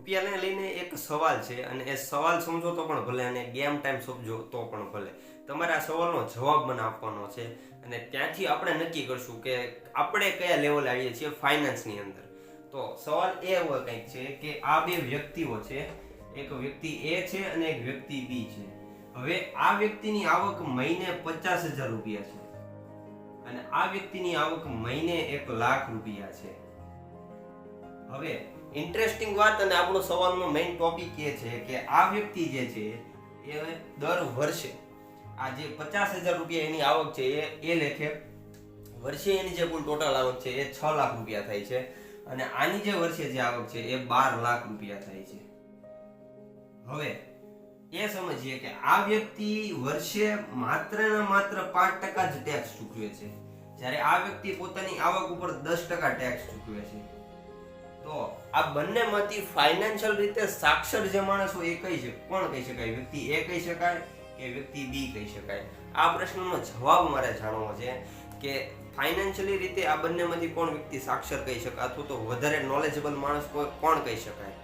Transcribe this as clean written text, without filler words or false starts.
રૂપિયાને લઈને એક સવાલ છે અને એ સવાલ સમજો તો પણ ભલે અને ગેમ ટાઈમ સમજો તો પણ ભલે. તમારે આ સવાલનો જવાબ મને આપવાનો છે અને ત્યાંથી આપણે નક્કી કરશું કે આપણે કયા લેવલે આવીએ છીએ ફાઇનાન્સની અંદર. તો સવાલ એ એવો કંઈક છે કે આ બે વ્યક્તિઓ છે, એક વ્યક્તિ એ છે અને એક વ્યક્તિ બી છે. હવે આ વ્યક્તિની આવક મહિને 50,000 રૂપિયા છે અને આ વ્યક્તિની આવક મહિને 1,00,000 રૂપિયા છે. હવે ઇન્ટરેસ્ટિંગ વાત અને આપણો સવાલનો મેઇન ટોપિક એ છે કે આ વ્યક્તિ જે છે એ દર વર્ષે આ જે 50,000 રૂપિયા એની આવક છે એ લેખે વર્ષે એની જે કુલ ટોટલ આવક છે એ 6 લાખ રૂપિયા થાય છે અને આની જે વર્ષે જે આવક છે એ 12 લાખ રૂપિયા થાય છે. હવે એ સમજીએ કે આ વ્યક્તિ વર્ષે માત્ર ને માત્ર 5% જ ટેક્સ ચૂકવે છે, જ્યારે આ વ્યક્તિ પોતાની આવક ઉપર 10% ટેક્સ ચૂકવે છે. તો આ બંનેમાંથી ફાઇનાન્શિયલ રીતે સાક્ષર જે માણસ હોય એ કઈ છે, કોણ કહી શકાય? વ્યક્તિ એ કહી શકાય કે વ્યક્તિ બી કહી શકાય? આ પ્રશ્નનો જવાબ મારે જાણવો છે કે ફાઇનાન્શિયલી રીતે આ બંનેમાંથી કોણ વ્યક્તિ સાક્ષર કહી શકાય અથવા તો વધારે નોલેજેબલ માણસ કોણ કહી શકાય?